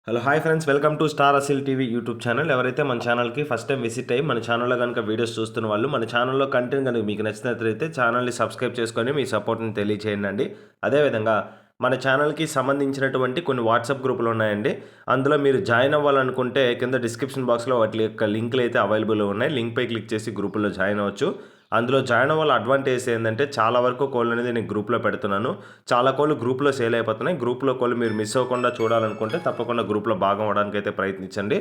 Hello hi friends, welcome to star Aseel TV YouTube channel. ఎవరైతే మన ఛానల్కి ఫస్ట్ టైం విజిట్ అయ్యి మన ఛానల్లో కనుక వీడియోస్ చూస్తున్న వాళ్ళు, మన ఛానల్లో కంటెంట్ కనుక మీకు నచ్చినట్లయితే ఛానల్ని సబ్స్క్రైబ్ చేసుకొని మీ సపోర్ట్ని తెలియచేయండి. అదేవిధంగా మన ఛానల్కి సంబంధించినటువంటి కొన్ని వాట్సాప్ గ్రూపులు ఉన్నాయండి. అందులో మీరు జాయిన్ అవ్వాలనుకుంటే కింద డిస్క్రిప్షన్ బాక్స్లో వాటి యొక్క లింకులు అయితే అవైలబుల్ ఉన్నాయి. లింక్పై క్లిక్ చేసి గ్రూపుల్లో జాయిన్ అవ్వచ్చు. అందులో జాయిన్ అవ్వాలి అడ్వాంటేజ్ ఏంటంటే, చాలా వరకు కోళ్ళు అనేది నేను గ్రూప్లో పెడుతున్నాను. చాలా కోళ్ళు గ్రూప్లో సేల్ అయిపోతున్నాయి. గ్రూప్లో కోళ్ళు మీరు మిస్ అవ్వకుండా చూడాలనుకుంటే తప్పకుండా గ్రూప్లో భాగం అవ్వడానికి అయితే ప్రయత్నించండి.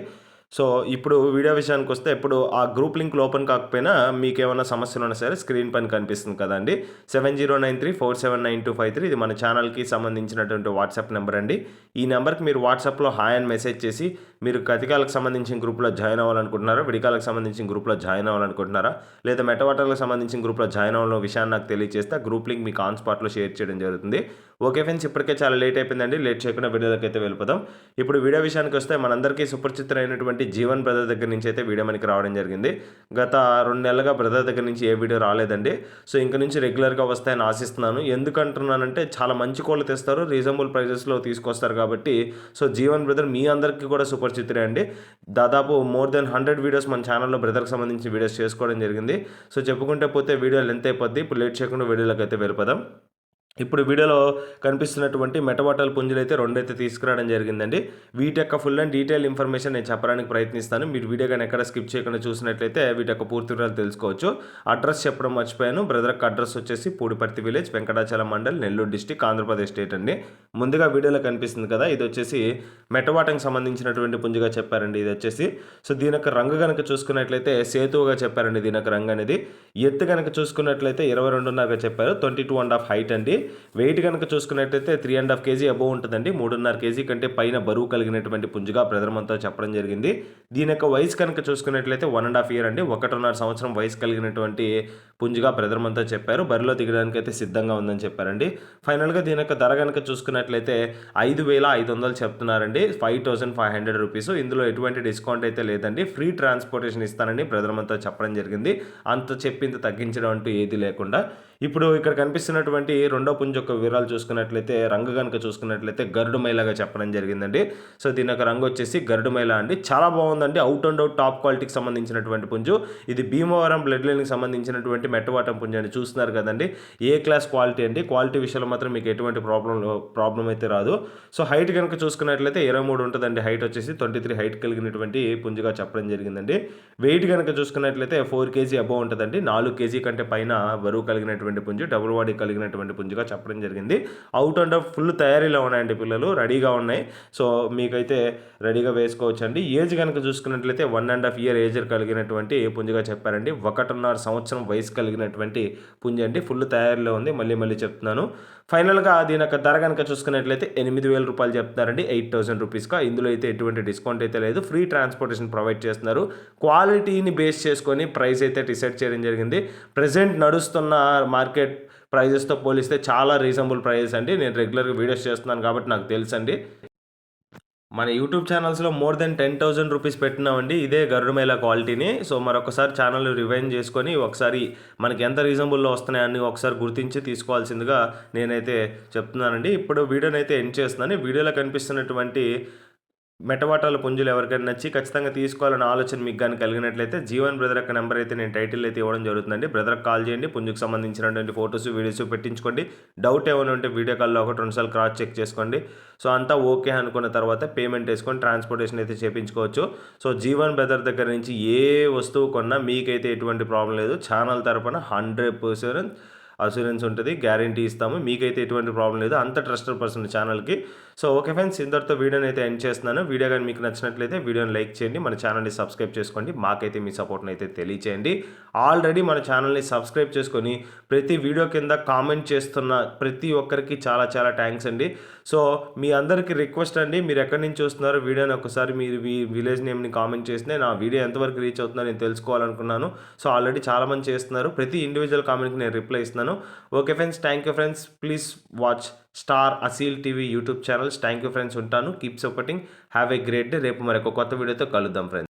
సో ఇప్పుడు వీడియో విషయానికి వస్తే, ఇప్పుడు ఆ గ్రూప్ లింక్ ఓపెన్ కాకపోయినా మీకు ఏమైనా సమస్యలు ఉన్నా సరే స్క్రీన్ పైన కనిపిస్తుంది కదండి, 7093479253. ఇది మన ఛానల్కి సంబంధించినటువంటి వాట్సాప్ నెంబర్ అండి. ఈ నెంబర్కి మీరు వాట్సాప్లో హాయ్ అని మెసేజ్ చేసి, మీరు కతికాలకు సంబంధించిన గ్రూప్లో జాయిన్ అవ్వాలనుకుంటున్నారా, విడికాలకు సంబంధించిన గ్రూప్లో జాయిన్ అవ్వాలనుకుంటున్నారా, లేదా మెటవాటర్లకు సంబంధించిన గ్రూప్లో జాయిన్ అవ్వాలన్న విషయాన్ని నాకు తెలియజేస్తే ఆ గ్రూప్ లింక్ మీకు ఆన్ స్పాట్లో షేర్ చేయడం జరుగుతుంది. ఓకే ఫ్రెండ్స్, ఇప్పటికే చాలా లేట్ అయిపోయిందండి. లేట్ చేయకుండా వీడియోలోకి అయితే వెళ్ళిపోదాం. ఇప్పుడు వీడియో విషయానికి వస్తే, మనందరికీ సుపరిచితులైనటువంటి జీవన్ బ్రదర్ దగ్గర నుంచి అయితే వీడియో మనకి రావడం జరిగింది. గత 2 నెలలుగా బ్రదర్ దగ్గర నుంచి ఏ వీడియో రాలేదండి. సో ఇంక నుంచి రెగ్యులర్గా వస్తాయని ఆశిస్తున్నాను. ఎందుకంటున్నానంటే, చాలా మంచి కోళ్ళు తెస్తారు, రీజనబుల్ ప్రైజెస్లో తీసుకొస్తారు కాబట్టి. సో జీవన్ బ్రదర్ మీ అందరికీ కూడా సుపరిచితులే అండి. దాదాపు మోర్ దెన్ 100 వీడియోస్ మన ఛానల్లో బ్రదర్కి సంబంధించిన వీడియోస్ చేసుకోవడం జరిగింది. సో చెప్పుకుంటే పోతే వీడియో లెంత్ అయిపోద్ది. ఇప్పుడు లేట్ చేయకుండా వీడియోలోకి అయితే వెళ్ళిపోదాం. ఇప్పుడు వీడియోలో కనిపిస్తున్నటువంటి మెటవాటల్ పుంజులు అయితే 2 అయితే తీసుకురావడం జరిగిందండి. వీటి యొక్క ఫుల్ అండ్ డీటెయిల్ ఇన్ఫర్మేషన్ నేను చెప్పడానికి ప్రయత్నిస్తాను. మీరు వీడియో కానీ ఎక్కడ స్కిప్ చేయకుండా చూసినట్లయితే వీటి యొక్క పూర్తి వివరాలు తెలుసుకోవచ్చు. అడ్రస్ చెప్పడం మర్చిపోయాను. బ్రదర్ యొక్క అడ్రస్ వచ్చేసి Pudiparthi village, Venkatachalam mandal, Nellore district, Andhra Pradesh state అండి. ముందుగా వీడియోలో కనిపిస్తుంది కదా, ఇది వచ్చేసి మెటవాటంకి సంబంధించినటువంటి పుంజుగా చెప్పారండి. ఇది వచ్చేసి, సో దీని యొక్క రంగు కనుక చూసుకున్నట్లయితే సేతువుగా చెప్పారండి. దీని యొక్క రంగు అనేది ఎత్తు కనుక చూసుకున్నట్లయితే 22.5గా చెప్పారు. 22.5 హైట్ అండి. వెయిట్ కనుక చూసుకున్నట్లయితే 3.5 కేజీ అబోవ్ ఉంటుందండి. 3.5 కేజీ కంటే పైన బరువు కలిగినటువంటి పుంజుగా ప్రధానమంతా చెప్పడం జరిగింది. దీని యొక్క వయసు కనుక చూసుకున్నట్లయితే 1.5 ఇయర్ అండి. 1.5 సంవత్సరం వయసు కలిగినటువంటి పుంజుగా ప్రధానమంతా చెప్పారు. బరిలో దిగడానికి అయితే సిద్ధంగా ఉందని చెప్పారండి. ఫైనల్గా దీని యొక్క ధర కనుక చూసుకున్నట్లయితే 5,500 చెప్తున్నారండి. 5,500 రూపీస్. ఇందులో ఎటువంటి డిస్కౌంట్ అయితే లేదండి. ఫ్రీ ట్రాన్స్పోర్టేషన్ ఇస్తానని ప్రధానమంతా చెప్పడం జరిగింది. అంత చెప్పింది తగ్గించడం అంటూ ఏది లేకుండా. ఇప్పుడు ఇక్కడ కనిపిస్తున్నటువంటి రెండో పుంజు యొక్క వివరాలు చూసుకున్నట్లయితే, రంగు కనుక చూసుకున్నట్లయితే గరుడు మైలాగా చెప్పడం జరిగిందండి. సో దీని యొక్క రంగు వచ్చేసి గరుడు మైలా అండి. చాలా బాగుందండి. అవుట్ అండ్ అవుట్ టాప్ క్వాలిటీకి సంబంధించినటువంటి పుంజు. ఇది భీమవరం బ్లడ్ లైన్కి సంబంధించినటువంటి మెట్టవాటం పుంజు అండి. చూస్తున్నారు కదండి, ఏ క్లాస్ క్వాలిటీ అండి. క్వాలిటీ విషయంలో మాత్రం మీకు ఎటువంటి ప్రాబ్లం అయితే రాదు. సో హైట్ కనుక చూసుకున్నట్లయితే 23 ఉంటుందండి. హైట్ వచ్చేసి 23 హైట్ కలిగినటువంటి పుంజుగా చెప్పడం జరిగిందండి. వెయిట్ కనుక చూసుకున్నట్లయితే 4 కేజీ అబోవ్ ఉంటుందండి. 4 కేజీ కంటే పైన బరువు కలిగినటువంటి పుంజు, డబుల్ బాడీ కలిగినటువంటి పుంజుగా చెప్పడం జరిగింది. అవుట్ అండ్ అవుట్ ఫుల్ తయారీలో ఉన్నాయండి. పిల్లలు రెడీగా ఉన్నాయి. సో మీకైతే రెడీగా వేసుకోవచ్చు అండి. ఏజ్ కనుక చూసుకున్నట్లయితే 1.5 ఇయర్ ఏజ్ కలిగినటువంటి పుంజుగా చెప్పారండి. 1.5 సంవత్సరం వయసు కలిగినటువంటి పుంజు అండి. ఫుల్ తయారీలో ఉంది. మళ్ళీ చెప్తున్నాను. ఫైనల్గా దీని యొక్క ధర కనుక చూసుకున్నట్లయితే 8,000 రూపాయలు చెప్తున్నారండి. 8,000 రూపీస్గా. ఇందులో అయితే ఎటువంటి డిస్కౌంట్ అయితే లేదు. ఫ్రీ ట్రాన్స్పోర్టేషన్ ప్రొవైడ్ చేస్తున్నారు. క్వాలిటీని బేస్ చేసుకొని ప్రైస్ అయితే డిసైడ్ చేయడం జరిగింది. ప్రజెంట్ నడుస్తున్న మార్కెట్ ప్రైజెస్తో పోలిస్తే చాలా రీజనబుల్ ప్రైజెస్ అండి. నేను రెగ్యులర్గా వీడియోస్ చేస్తున్నాను కాబట్టి నాకు తెలుసండి. మన యూట్యూబ్ ఛానల్స్లో మోర్ దెన్ 10,000 రూపీస్ పెట్టినామండి ఇదే గరుడుమైల క్వాలిటీని. సో మరొకసారి ఛానల్ రివైండ్ చేసుకొని ఒకసారి మనకి ఎంత రీజనబుల్లో వస్తున్నాయని ఒకసారి గుర్తించి తీసుకోవాల్సిందిగా నేనైతే చెప్తున్నానండి. ఇప్పుడు వీడియోని అయితే ఎండ్ చేస్తున్నాను. వీడియోలో కనిపిస్తున్నటువంటి మెటవాటాల పుంజులు ఎవరికైనా నచ్చి ఖచ్చితంగా తీసుకోవాలనే ఆలోచన మీకు కానీ కలిగినట్లయితే, జీవన్ బ్రదర్ యొక్క నెంబర్ అయితే నేను టైటిల్ అయితే ఇవ్వడం జరుగుతుందండి. బ్రదర్కి కాల్ చేయండి. పుంజుకు సంబంధించినటువంటి ఫోటోస్, వీడియోస్ పెట్టించుకోండి. డౌట్ ఏమైనా ఉంటే వీడియో కాల్లో 1-2 సార్లు క్రాస్ చెక్ చేసుకోండి. సో అంతా ఓకే అనుకున్న తర్వాత పేమెంట్ వేసుకొని ట్రాన్స్పోర్టేషన్ అయితే చేయించుకోవచ్చు. సో జీవన్ బ్రదర్ దగ్గర నుంచి ఏ వస్తువు కొన్నా మీకైతే ఎటువంటి ప్రాబ్లం లేదు. ఛానల్ తరపున 100% అసూరెన్స్ ఉంటుంది. గ్యారంటీ ఇస్తాము. మీకైతే ఎటువంటి ప్రాబ్లం లేదు. అంత ట్రస్టెడ్ పర్సన్ ఛానల్కి. సో ఓకే ఫ్రెండ్స్, ఇంతటితో వీడియోని అయితే ఎండ్ చేస్తున్నాను. వీడియో కానీ మీకు నచ్చినట్లయితే వీడియోని లైక్ చేయండి. మన ఛానల్ని సబ్స్క్రైబ్ చేసుకోండి. మాకైతే మీ సపోర్ట్ని అయితే తెలియచేయండి. ఆల్రెడీ మన ఛానల్ని సబ్స్క్రైబ్ చేసుకొని ప్రతి వీడియో కింద కామెంట్ చేస్తున్న ప్రతి ఒక్కరికి చాలా థ్యాంక్స్ అండి. సో మీ అందరికీ రిక్వెస్ట్ అండి, మీరు ఎక్కడి నుంచి చూస్తున్నారో వీడియోని ఒకసారి మీరు మీ విలేజ్ నేమ్ని కామెంట్ చేస్తే నా వీడియో ఎంతవరకు రీచ్ అవుతుందో నేను తెలుసుకోవాలనుకున్నాను. సో ఆల్రెడీ చాలామంది చేస్తున్నారు. ప్రతి ఇండివిజువల్ కామెంట్కి నేను రిప్లై ఇస్తున్నాను. Okay friends, thank you friends. Please watch star Aseel TV YouTube channels. Thank you friends. ఉంటాను. Keep supporting. Have a great day. రేపు మరొక కొత్త వీడియోతో కలుద్దాం ఫ్రెండ్స్.